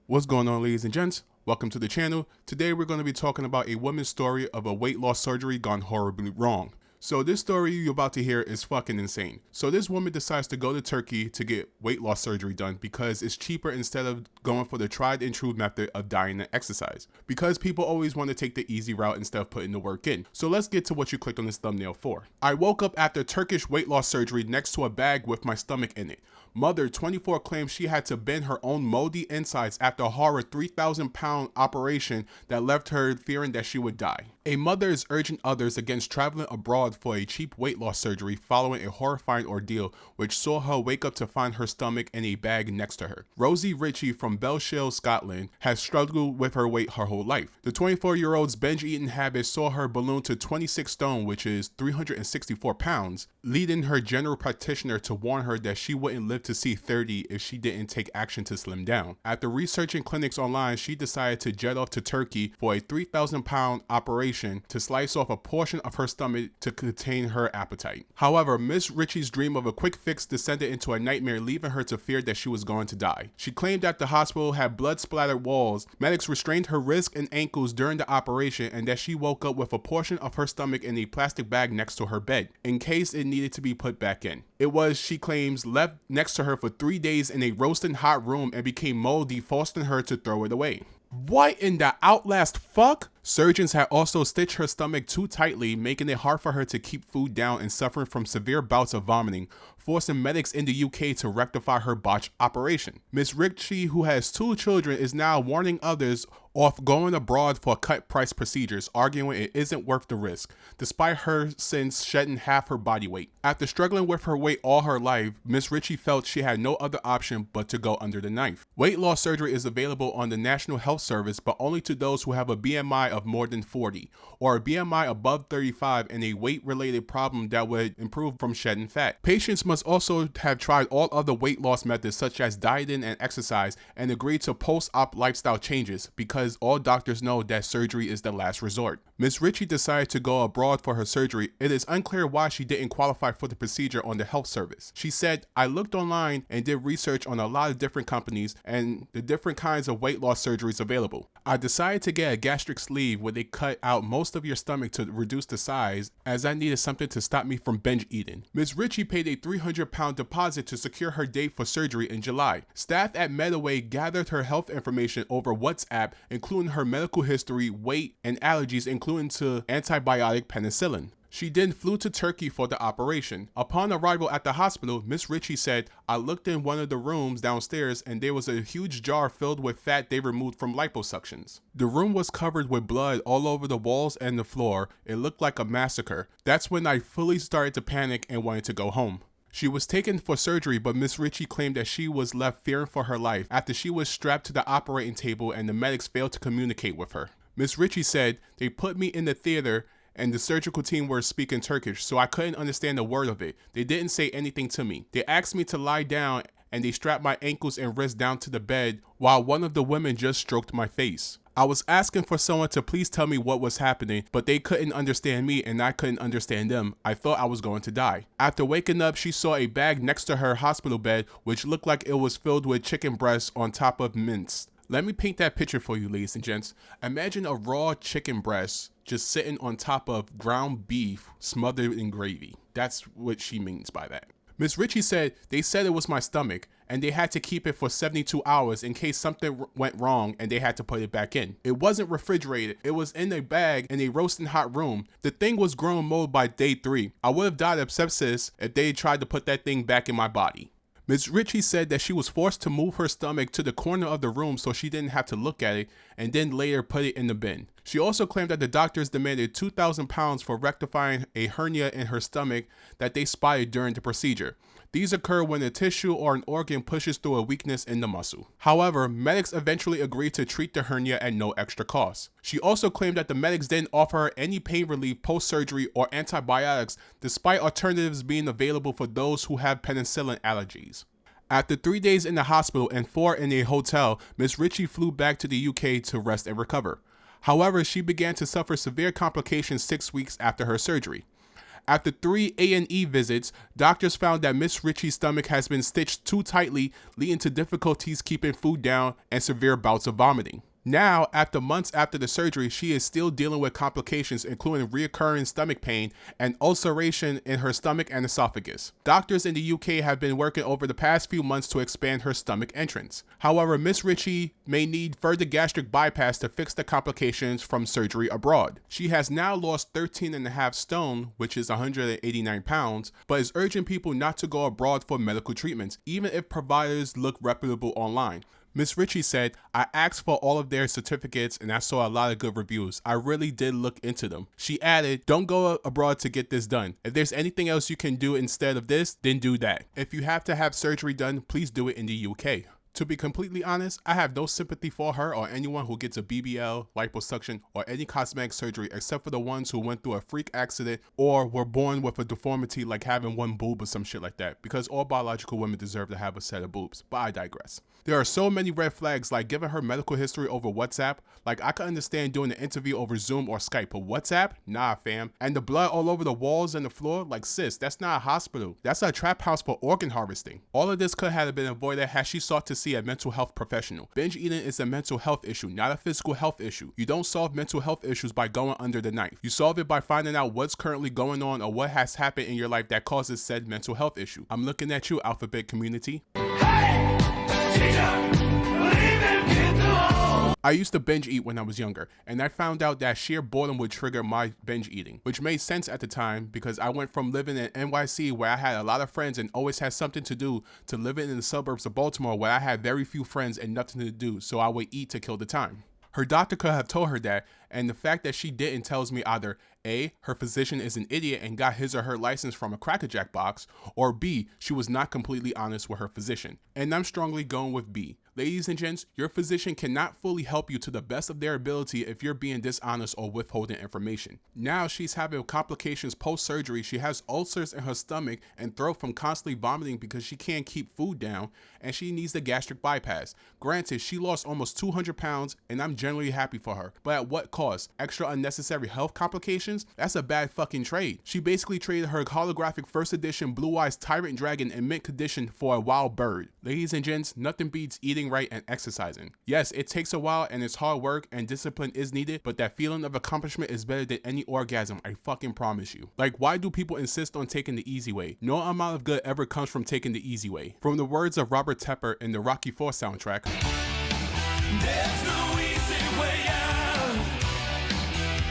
What's going on, ladies and gents? Welcome to the channel. Today we're going to be talking about a woman's story of a weight loss surgery gone horribly wrong. So this story you're about to hear is fucking insane. So this woman decides to go to Turkey to get weight loss surgery done because it's cheaper instead of going for the tried and true method of diet and exercise. Because people always want to take the easy route instead of putting the work in. So let's get to what you clicked on this thumbnail for. I woke up after Turkish weight loss surgery next to a bag with my stomach in it. Mother, 24, claims she had to bend her own moldy insides after a horror 3,000-pound operation that left her fearing that she would die. A mother is urging others against traveling abroad for a cheap weight loss surgery following a horrifying ordeal which saw her wake up to find her stomach in a bag next to her. Rosie Ritchie from Bellshill, Scotland, has struggled with her weight her whole life. The 24-year-old's binge-eating habit saw her balloon to 26 stone, which is 364 pounds, leading her general practitioner to warn her that she wouldn't live to see 30 if she didn't take action to slim down. After researching clinics online, she decided to jet off to Turkey for a 3,000-pound operation to slice off a portion of her stomach to contain her appetite. However, Miss Ritchie's dream of a quick fix descended into a nightmare, leaving her to fear that she was going to die. She claimed that the hospital had blood-splattered walls, medics restrained her wrists and ankles during the operation, and that she woke up with a portion of her stomach in a plastic bag next to her bed, in case it needed to be put back in. It was, she claims, left next to her for 3 days in a roasting hot room and became moldy, forcing her to throw it away. What in the outlast fuck? Surgeons had also stitched her stomach too tightly, making it hard for her to keep food down and suffering from severe bouts of vomiting, forcing medics in the UK to rectify her botched operation. Miss Ritchie, who has 2 children, is now warning others off going abroad for cut-price procedures, arguing it isn't worth the risk, despite her since shedding half her body weight. After struggling with her weight all her life, Miss Ritchie felt she had no other option but to go under the knife. Weight loss surgery is available on the National Health Service, but only to those who have a BMI of more than 40, or a BMI above 35 and a weight-related problem that would improve from shedding fat. Patients must also have tried all other weight loss methods such as dieting and exercise and agree to post-op lifestyle changes, because all doctors know that surgery is the last resort. Miss Ritchie decided to go abroad for her surgery. It is unclear why she didn't qualify for the procedure on the health service. She said, "I looked online and did research on a lot of different companies and the different kinds of weight loss surgeries available. I decided to get a gastric sleeve where they cut out most of your stomach to reduce the size, as I needed something to stop me from binge eating." Miss Ritchie paid a 300-pound deposit to secure her date for surgery in July. Staff at Medaway gathered her health information over WhatsApp, including her medical history, weight, and allergies, including to antibiotic penicillin. She then flew to Turkey for the operation. Upon arrival at the hospital, Miss Ritchie said, "I looked in one of the rooms downstairs and there was a huge jar filled with fat they removed from liposuctions. The room was covered with blood all over the walls and the floor. It looked like a massacre. That's when I fully started to panic and wanted to go home." She was taken for surgery, but Miss Ritchie claimed that she was left fearing for her life after she was strapped to the operating table and the medics failed to communicate with her. Miss Ritchie said, "They put me in the theater and the surgical team were speaking Turkish, so I couldn't understand a word of it. They didn't say anything to me. They asked me to lie down and they strapped my ankles and wrists down to the bed while one of the women just stroked my face. I was asking for someone to please tell me what was happening, but they couldn't understand me and I couldn't understand them. I thought I was going to die." After waking up, she saw a bag next to her hospital bed which looked like it was filled with chicken breasts on top of mince. Let me paint that picture for you, ladies and gents. Imagine a raw chicken breast just sitting on top of ground beef smothered in gravy. That's what she means by that. Miss Ritchie said, "They said it was my stomach, and they had to keep it for 72 hours in case something went wrong and they had to put it back in. It wasn't refrigerated. It was in a bag in a roasting hot room. The thing was growing mold by day 3. I would have died of sepsis if they tried to put that thing back in my body." Ms. Ritchie said that she was forced to move her stomach to the corner of the room so she didn't have to look at it and then later put it in the bin. She also claimed that the doctors demanded 2,000 pounds for rectifying a hernia in her stomach that they spotted during the procedure. These occur when a tissue or an organ pushes through a weakness in the muscle. However, medics eventually agreed to treat the hernia at no extra cost. She also claimed that the medics didn't offer her any pain relief post-surgery or antibiotics, despite alternatives being available for those who have penicillin allergies. After 3 days in the hospital and 4 in a hotel, Ms. Ritchie flew back to the UK to rest and recover. However, she began to suffer severe complications 6 weeks after her surgery. After 3 A&E visits, doctors found that Miss Ritchie's stomach has been stitched too tightly, leading to difficulties keeping food down and severe bouts of vomiting. Now, after months after the surgery, she is still dealing with complications including recurring stomach pain and ulceration in her stomach and esophagus. Doctors in the UK have been working over the past few months to expand her stomach entrance. However, Miss Ritchie may need further gastric bypass to fix the complications from surgery abroad. She has now lost 13.5 stone, which is 189 pounds, but is urging people not to go abroad for medical treatments, even if providers look reputable online. Miss Ritchie said, "I asked for all of their certificates and I saw a lot of good reviews. I really did look into them." She added, "Don't go abroad to get this done. If there's anything else you can do instead of this, then do that. If you have to have surgery done, please do it in the UK." To be completely honest, I have no sympathy for her or anyone who gets a BBL, liposuction, or any cosmetic surgery except for the ones who went through a freak accident or were born with a deformity like having one boob or some shit like that, because all biological women deserve to have a set of boobs, but I digress. There are so many red flags, like giving her medical history over WhatsApp. Like, I could understand doing an interview over Zoom or Skype, but WhatsApp? Nah, fam. And the blood all over the walls and the floor? Like, sis, that's not a hospital. That's a trap house for organ harvesting. All of this could have been avoided had she sought to see a mental health professional. Binge eating is a mental health issue, not a physical health issue. You don't solve mental health issues by going under the knife. You solve it by finding out what's currently going on or what has happened in your life that causes said mental health issue. I'm looking at you, Alphabet community. Hey! I used to binge eat when I was younger, and I found out that sheer boredom would trigger my binge eating, which made sense at the time because I went from living in NYC where I had a lot of friends and always had something to do to living in the suburbs of Baltimore where I had very few friends and nothing to do, so I would eat to kill the time. Her doctor could have told her that, and the fact that she didn't tells me either A, her physician is an idiot and got his or her license from a Cracker Jack box, or B, she was not completely honest with her physician. And I'm strongly going with B. Ladies and gents, your physician cannot fully help you to the best of their ability if you're being dishonest or withholding information. Now she's having complications post-surgery. She has ulcers in her stomach and throat from constantly vomiting because she can't keep food down, and she needs the gastric bypass. Granted, she lost almost 200 pounds, and I'm generally happy for her, but at what cost? Extra unnecessary health complications? That's a bad fucking trade. She basically traded her holographic first edition Blue Eyes Tyrant Dragon in mint condition for a wild bird. Ladies and gents, nothing beats eating right and exercising. Yes, it takes a while and it's hard work and discipline is needed, but that feeling of accomplishment is better than any orgasm, I fucking promise you. Like, why do people insist on taking the easy way? No amount of good ever comes from taking the easy way. From the words of Robert Tepper in the Rocky IV soundtrack, "There's no easy way out.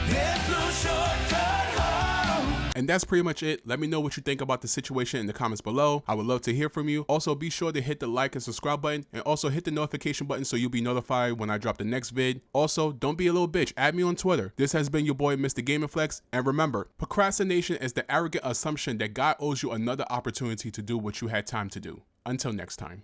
There's no shortcut home." And that's pretty much it. Let me know what you think about the situation in the comments below. I would love to hear from you. Also, be sure to hit the like and subscribe button, and also hit the notification button so you'll be notified when I drop the next vid. Also, don't be a little bitch. Add me on Twitter. This has been your boy, Mr. Gaming Flex. And remember, procrastination is the arrogant assumption that God owes you another opportunity to do what you had time to do. Until next time.